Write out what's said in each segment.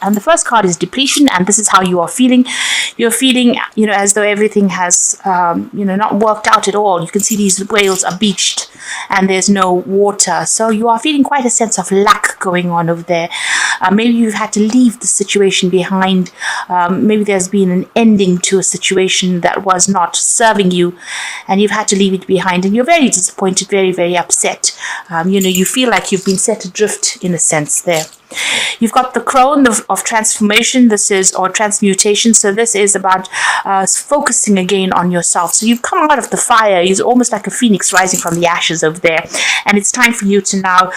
And the first card is depletion, and this is how you are feeling. You're feeling, as though everything has, not worked out at all. You can see these whales are beached and there's no water. So you are feeling quite a sense of lack going on over there. Maybe you've had to leave the situation behind. Maybe there's been an ending to a situation that was not serving you, and you've had to leave it behind, and you're very disappointed, very, very upset. You feel like you've been set adrift in a sense there. You've got the crone of transformation, or transmutation. So this is about focusing again on yourself. So you've come out of the fire. It's almost like a phoenix rising from the ashes over there. And it's time for you to now,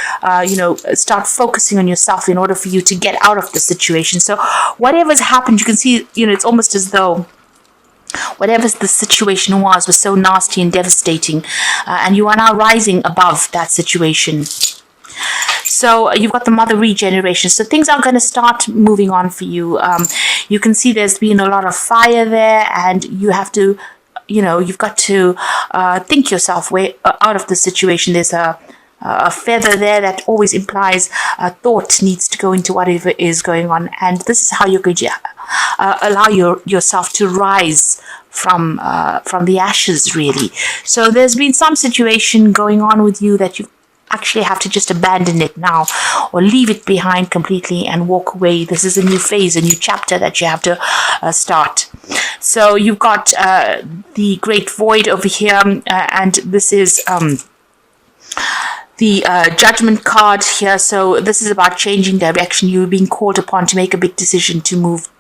start focusing on yourself in order for you to get out of the situation. So whatever's happened, you can see, it's almost as though whatever the situation was so nasty and devastating. And you are now rising above that situation. So you've got the mother regeneration. So things are going to start moving on for you. You can see there's been a lot of fire there, and you have to, you've got to think yourself way out of the situation. There's a feather there that always implies thought needs to go into whatever is going on. And this is how you're going to allow yourself to rise from the ashes, really. So there's been some situation going on with you that you actually have to just abandon it now, or leave it behind completely and walk away. This is a new phase, a new chapter that you have to start. So you've got the great void over here, and this is the judgment card here. So this is about changing direction. You're being called upon to make a big decision to move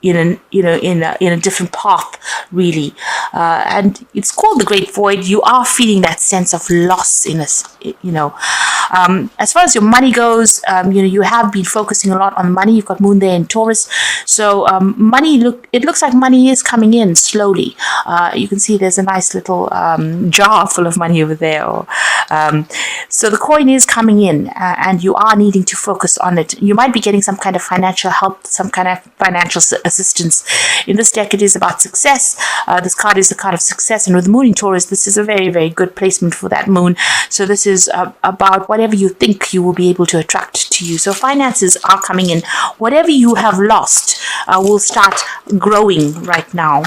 in a different path, really, and it's called the great void. You are feeling that sense of loss in us, as far as your money goes. You have been focusing a lot on money. You've got moon there in Taurus, so money it looks like money is coming in slowly. You can see there's a nice little jar full of money over there, so the coin is coming in, and you are needing to focus on it. You might be getting some kind of financial help, some kind of financial assistance. In this deck, it is about success. This card is the card of success, and with the moon in Taurus, this is a very, very good placement for that moon. So this is about whatever you think you will be able to attract to you. So finances are coming in. Whatever you have lost will start growing right now.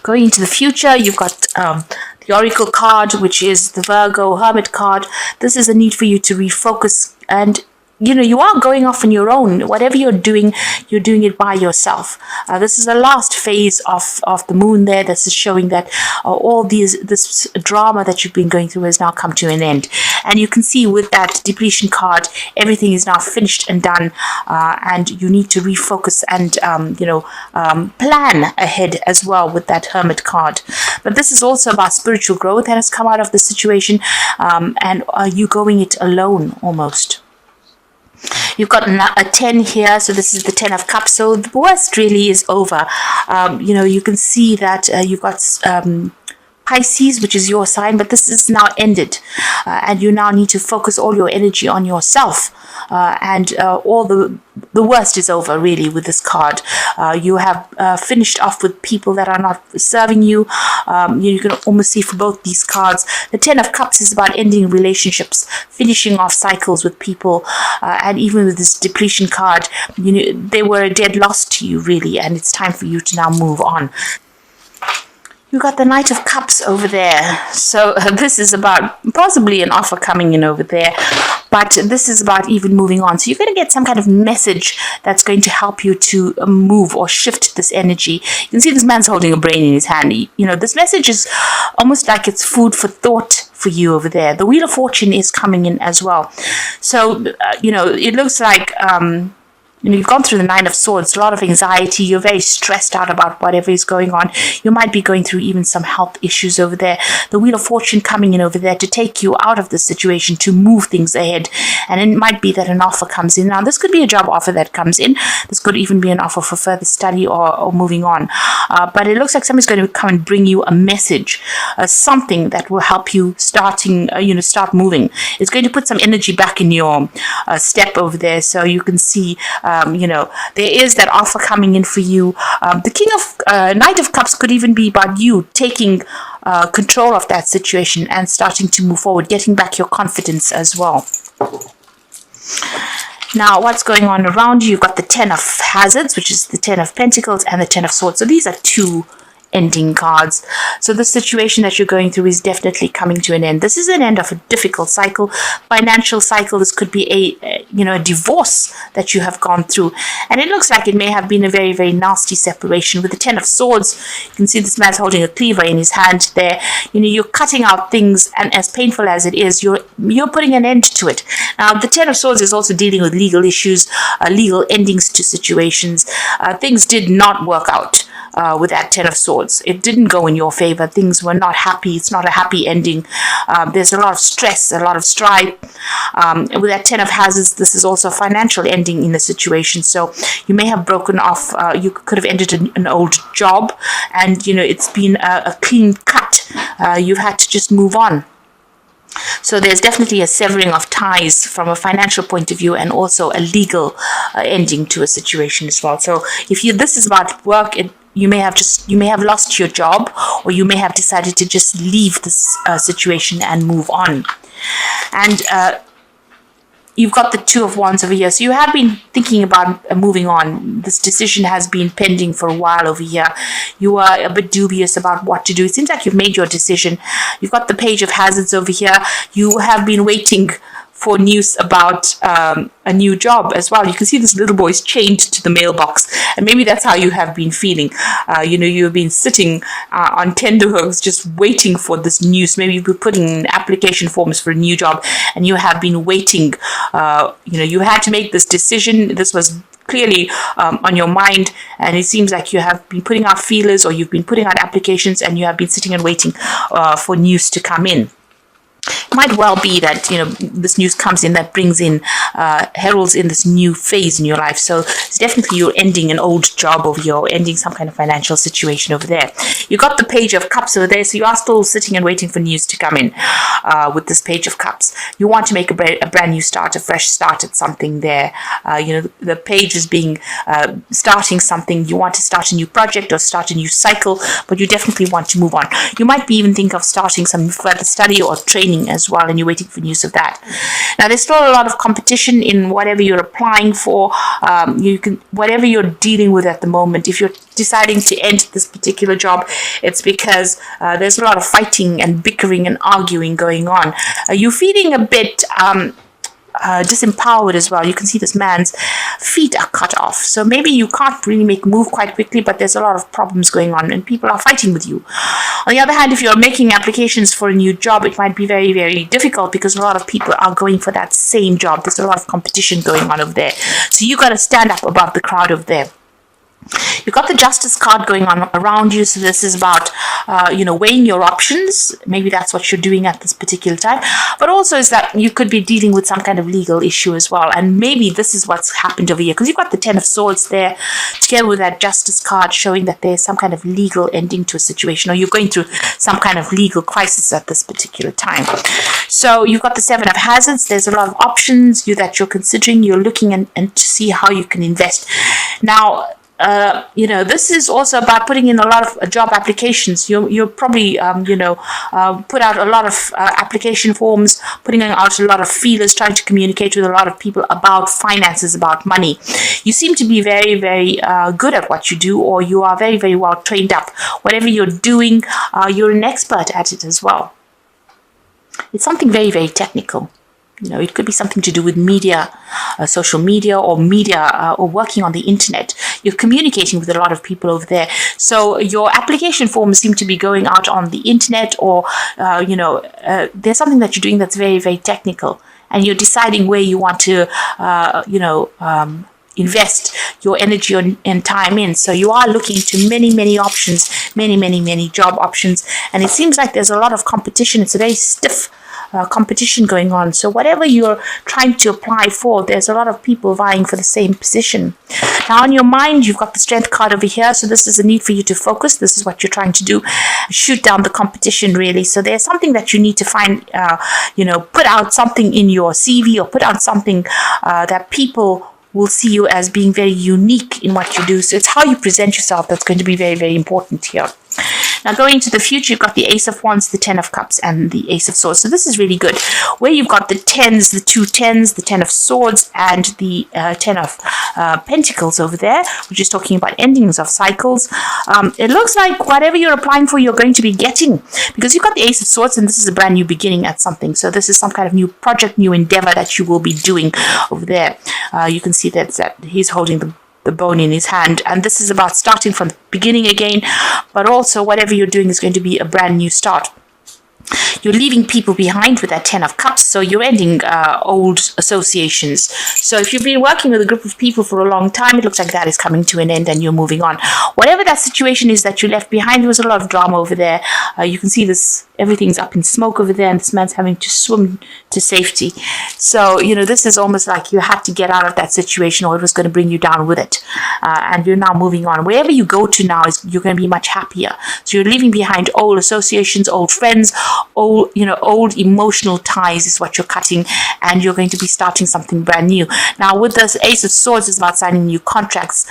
Going into the future, you've got the Oracle card, which is the Virgo Hermit card. This is a need for you to refocus, and you are going off on your own. Whatever you're doing it by yourself. This is the last phase of the moon there. This is showing that all this drama that you've been going through has now come to an end. And you can see with that depletion card, everything is now finished and done. And you need to refocus and, plan ahead as well with that Hermit card. But this is also about spiritual growth that has come out of the situation. And you going it alone almost. You've got a 10 here, so this is the 10 of cups. So the worst really is over. You can see that you've got Pisces, which is your sign, but this is now ended, and you now need to focus all your energy on yourself, and all the worst is over really with this card. You have finished off with people that are not serving you. You can almost see for both these cards, the 10 of cups is about ending relationships, finishing off cycles with people, and even with this depletion card, they were a dead loss to you really, and it's time for you to now move on. You've got the Knight of Cups over there. So this is about possibly an offer coming in over there. But this is about even moving on. So you're going to get some kind of message that's going to help you to move or shift this energy. You can see this man's holding a brain in his hand. This message is almost like it's food for thought for you over there. The Wheel of Fortune is coming in as well. So, it looks like... you've gone through the Nine of Swords, a lot of anxiety. You're very stressed out about whatever is going on. You might be going through even some health issues over there. The Wheel of Fortune coming in over there to take you out of the situation, to move things ahead. And it might be that an offer comes in. Now, this could be a job offer that comes in. This could even be an offer for further study or moving on. But it looks like somebody's going to come and bring you a message, something that will help you start moving. It's going to put some energy back in your step over there. So you can see... there is that offer coming in for you. The Knight of Cups could even be about you taking control of that situation and starting to move forward, getting back your confidence as well. Now, what's going on around you? You've got the Ten of Hazards, which is the Ten of Pentacles, and the Ten of Swords. So these are two ending cards. So the situation that you're going through is definitely coming to an end. This is an end of a difficult cycle, financial cycle. This could be a divorce that you have gone through, and it looks like it may have been a very, very nasty separation. With the Ten of Swords, you can see this man's holding a cleaver in his hand there. You're cutting out things, and as painful as it is, you're putting an end to it. Now, the Ten of Swords is also dealing with legal issues, legal endings to situations. Things did not work out with that Ten of Swords. It didn't go in your favor. Things were not happy. It's not a happy ending. There's a lot of stress, a lot of strife. With that Ten of Hazards, this is also a financial ending in the situation. So you may have broken off. You could have ended an old job, and it's been a clean cut. You've had to just move on. So there's definitely a severing of ties from a financial point of view, and also a legal ending to a situation as well. So if this is about work, you may have lost your job, or you may have decided to just leave this situation and move on. And you've got the Two of Wands over here. So you have been thinking about moving on. This decision has been pending for a while over here. You are a bit dubious about what to do. It seems like you've made your decision. You've got the Page of Hazards over here. You have been waiting for news about a new job as well. You can see this little boy is chained to the mailbox, and maybe that's how you have been feeling. You've been sitting on tenterhooks just waiting for this news. Maybe you've been putting in application forms for a new job, and you have been waiting. You had to make this decision. This was clearly on your mind, and it seems like you have been putting out feelers, or you've been putting out applications, and you have been sitting and waiting for news to come in. It might well be that this news comes in that brings in heralds in this new phase in your life. So it's definitely you're ending an old job over here, or ending some kind of financial situation over there. You got the Page of Cups over there, so you are still sitting and waiting for news to come in with this Page of Cups. You want to make a brand new start, a fresh start at something there. The page is being starting something. You want to start a new project or start a new cycle, but you definitely want to move on. You might be even think of starting some further study or training as well, and you're waiting for news of that. Now, there's still a lot of competition in whatever you're applying for. Whatever you're dealing with at the moment. If you're deciding to end this particular job, it's because there's a lot of fighting and bickering and arguing going on. You're feeling a bit disempowered as well. You can see this man's feet are cut off, so maybe you can't really make a move quite quickly, but there's a lot of problems going on and people are fighting with you. On the other hand, if you're making applications for a new job, it might be very, very difficult because a lot of people are going for that same job. There's a lot of competition going on over there, so you got to stand up above the crowd over there. You've got the Justice card going on around you, so this is about weighing your options. Maybe that's what you're doing at this particular time, but also is that you could be dealing with some kind of legal issue as well, and maybe this is what's happened over here, because you've got the Ten of Swords there together with that Justice card, showing that there's some kind of legal ending to a situation, or you're going through some kind of legal crisis at this particular time. So you've got the Seven of Hazards. There's a lot of options that you're considering. You're looking and to see how you can invest. Now, this is also about putting in a lot of job applications. You're probably, put out a lot of application forms, putting out a lot of feelers, trying to communicate with a lot of people about finances, about money. You seem to be very, very good at what you do, or you are very, very well trained up. Whatever you're doing, you're an expert at it as well. It's something very, very technical. It could be something to do with media, social media, or working on the internet. You're communicating with a lot of people over there. So your application forms seem to be going out on the internet, or, there's something that you're doing that's very, very technical. And you're deciding where you want to, invest your energy and time in. So you are looking to many, many options, many job options. And it seems like there's a lot of competition. It's a very stiff competition going on. So whatever you're trying to apply for, there's a lot of people vying for the same position. Now, on your mind, you've got the Strength card over here. So this is a need for you to focus. This is what you're trying to do. Shoot down the competition, really. So there's something that you need to find, put out something in your CV, or put out something that people will see you as being very unique in what you do. So it's how you present yourself that's going to be very, very important here. Now, going into the future, you've got the Ace of Wands, the Ten of Cups, and the Ace of Swords. So this is really good. Where you've got the tens, the two tens, the Ten of Swords, and the Ten of Pentacles over there, which is talking about endings of cycles. It looks like whatever you're applying for, you're going to be getting, because you've got the Ace of Swords, and this is a brand new beginning at something. So this is some kind of new project, new endeavor that you will be doing over there. You can see that he's holding the bone in his hand, and this is about starting from the beginning again, but also whatever you're doing is going to be a brand new start. You're leaving people behind with that Ten of Cups, so you're ending old associations. So if you've been working with a group of people for a long time, it looks like that is coming to an end and you're moving on. Whatever that situation is that you left behind, there was a lot of drama over there. You can see this, everything's up in smoke over there, and this man's having to swim to safety. So, this is almost like you had to get out of that situation, or it was going to bring you down with it. And you're now moving on. Wherever you go to now, you're going to be much happier. So you're leaving behind old associations, old friends, old emotional ties is what you're cutting, and you're going to be starting something brand new. Now, with this Ace of Swords, is about signing new contracts.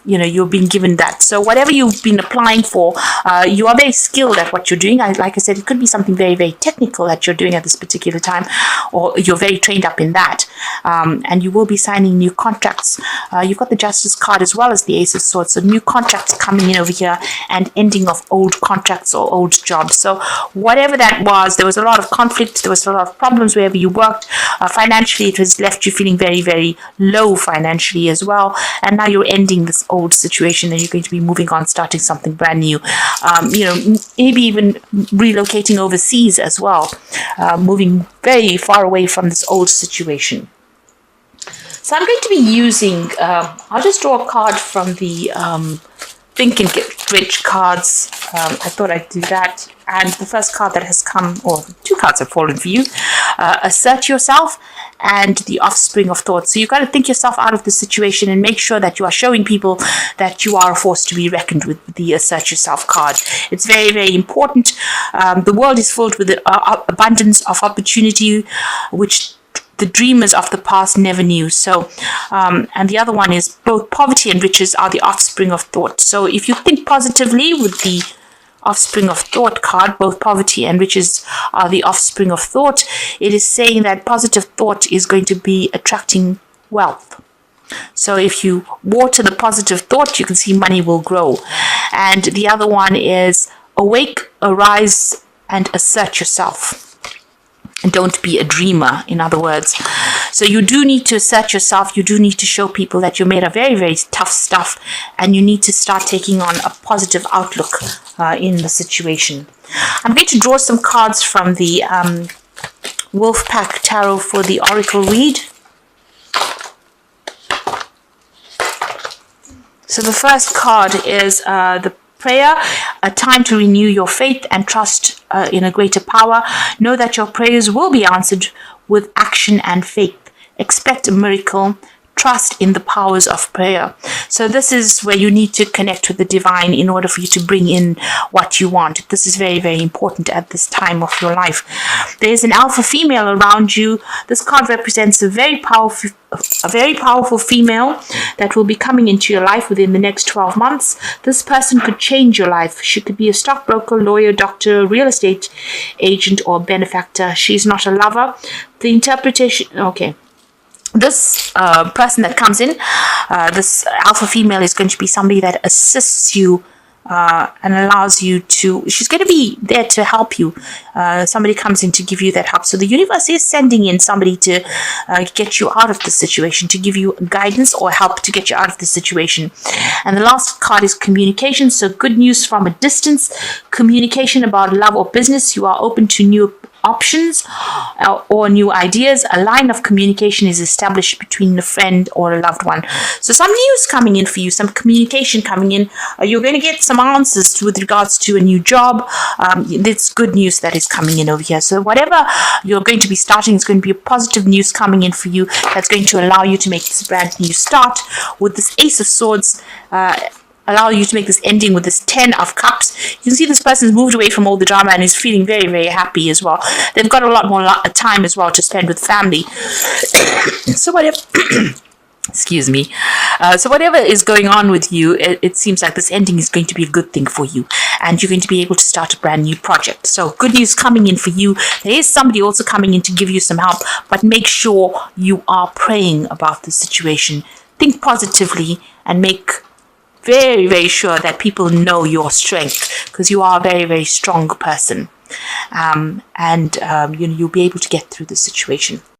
You're being given that. So whatever you've been applying for, you are very skilled at what you're doing. Like I said, it could be something very, very technical that you're doing at this particular time, or you're very trained up in that. And you will be signing new contracts. You've got the Justice card as well as the Ace of Swords. So new contracts coming in over here, and ending of old contracts or old jobs. So whatever that was, there was a lot of conflict, there was a lot of problems wherever you worked. Financially, it has left you feeling very, very low financially as well. And now you're ending this old situation, and you're going to be moving on, starting something brand new. Maybe even relocating overseas as well, moving very far away from this old situation. So I'm going to be using, I'll just draw a card from the Think and Get Rich cards. I thought I'd do that. And the first card that has come, or two cards have fallen for you, Assert Yourself and the Offspring of Thought. So you've got to think yourself out of the situation and make sure that you are showing people that you are a force to be reckoned with the Assert Yourself card. It's very, very important. The world is filled with the abundance of opportunity, which the dreamers of the past never knew. So, and the other one is both poverty and riches are the offspring of thought. So if you think positively with the Offspring of Thought card, both poverty and riches are the offspring of thought, it is saying that positive thought is going to be attracting wealth. So if you water the positive thought, you can see money will grow. And the other one is awake, arise, and assert yourself. And don't be a dreamer, in other words. So you do need to assert yourself. You do need to show people that you're made of very, very tough stuff. And you need to start taking on a positive outlook in the situation. I'm going to draw some cards from the Wolfpack Tarot for the Oracle read. So the first card is the prayer, a time to renew your faith and trust in a greater power. Know that your prayers will be answered with action and faith. Expect a miracle. Trust in the powers of prayer. So this is where you need to connect with the divine in order for you to bring in what you want. This is very, very important at this time of your life. There is an alpha female around you. This card represents a very powerful female that will be coming into your life within the next 12 months. This person could change your life. She could be a stockbroker, lawyer, doctor, real estate agent, or benefactor. She's not a lover. The interpretation, okay. This person that comes in, this alpha female, is going to be somebody that assists you and allows you to, she's going to be there to help you. Somebody comes in to give you that help. So the universe is sending in somebody to get you out of the situation, to give you guidance or help to get you out of the situation. And the last card is communication. So good news from a distance, communication about love or business. You are open to new options or new ideas. A line of communication is established between a friend or a loved one. So some news coming in for you, some communication coming in. You're going to get some answers with regards to a new job. It's good news that is coming in over here. So whatever you're going to be starting is going to be a positive news coming in for you that's going to allow you to make this brand new start. With this Ace of Swords, allow you to make this ending with this 10 of Cups. You can see this person's moved away from all the drama and is feeling very, very happy as well. They've got a lot more time as well to spend with family. So whatever... Excuse me. So whatever is going on with you, it seems like this ending is going to be a good thing for you. and you're going to be able to start a brand new project. So good news coming in for you. There is somebody also coming in to give you some help, but make sure you are praying about the situation. Think positively and make very, very sure that people know your strength, because you are a very, very strong person. You'll be able to get through the situation.